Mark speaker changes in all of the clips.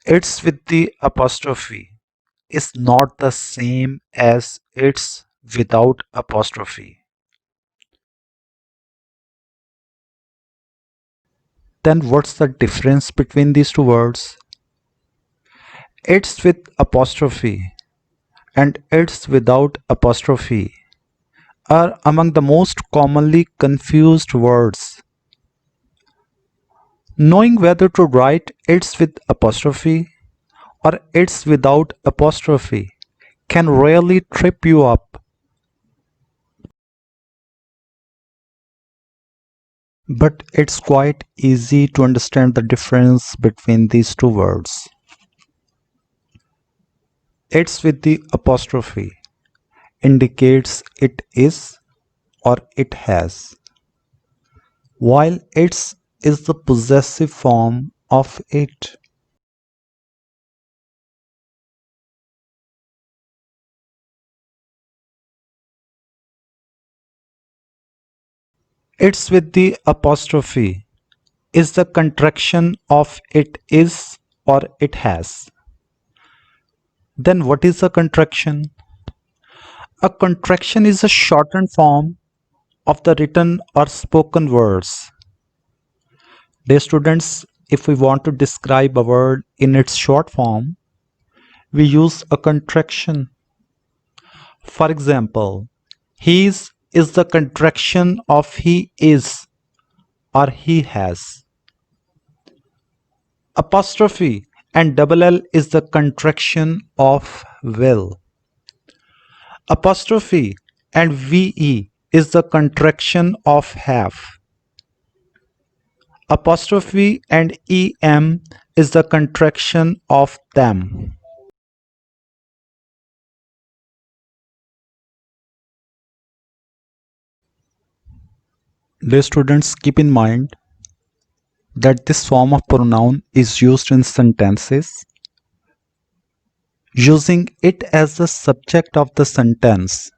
Speaker 1: It's with the apostrophe is not the same as it's without apostrophe. Then what's the difference between these two words? It's with apostrophe and it's without apostrophe are among the most commonly confused words. Knowing whether to write it's with apostrophe or it's without apostrophe can really trip you up. But it's quite easy to understand the difference between these two words. It's with the apostrophe indicates it is or it has, while it's is the possessive form of it. It's with the apostrophe is the contraction of it is or it has. Then what is a contraction? A contraction is a shortened form of the written or spoken words. Dear students, if we want to describe a word in its short form, we use a contraction. For example, his is the contraction of he is or he has. Apostrophe and double L is the contraction of will. Apostrophe and VE is the contraction of have. Apostrophe and EM is the contraction of them. Dear students, keep in mind that this form of pronoun is used in sentences, using it as the subject of the sentence,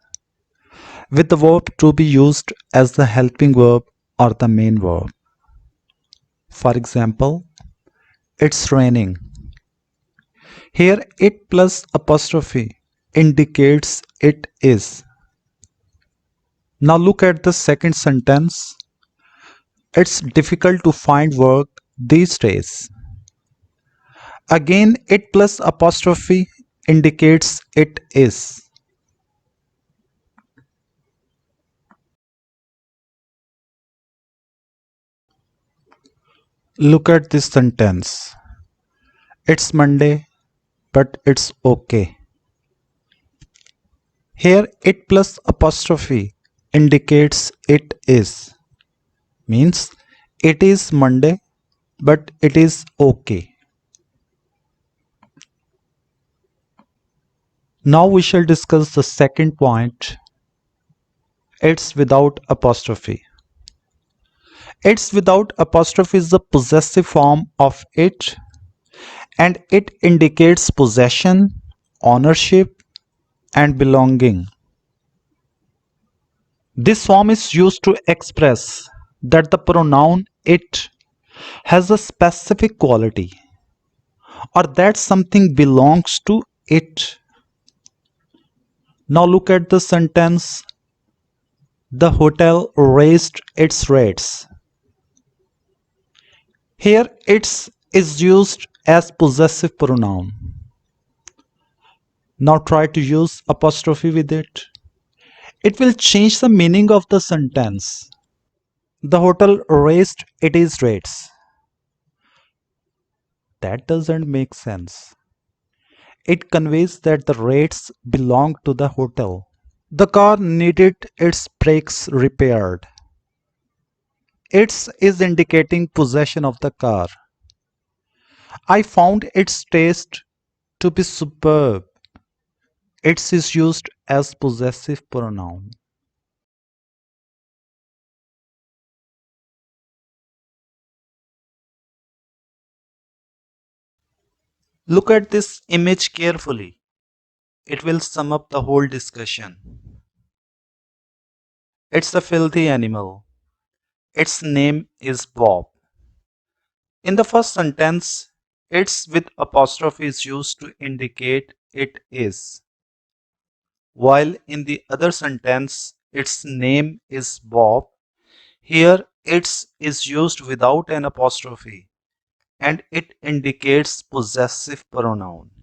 Speaker 1: with the verb to be used as the helping verb or the main verb. For example, it's raining. Here, it plus apostrophe indicates it is. Now look at the second sentence. It's difficult to find work these days. Again, it plus apostrophe indicates it is. Look at this sentence. It's Monday, but it's okay. Here, it plus apostrophe indicates it is. Means it is Monday, but it is okay. Now we shall discuss the second point. It's without apostrophe. It's without apostrophe is the possessive form of it, and it indicates possession, ownership, and belonging. This form is used to express that the pronoun it has a specific quality or that something belongs to it. Now look at the sentence. The hotel raised its rates. Here its is used as possessive pronoun. Now try to use apostrophe with it. It will change the meaning of the sentence. The hotel raised its rates. That doesn't make sense. It conveys that the rates belong to the hotel. The car needed its brakes repaired. Its is indicating possession of the car. I found its taste to be superb. Its is used as possessive pronoun. Look at this image carefully. It will sum up the whole discussion. It's a filthy animal. Its name is Bob. In the first sentence, Its with apostrophe is used to indicate it is, while in the other sentence its name is Bob. Here its is used without an apostrophe and it indicates possessive pronoun.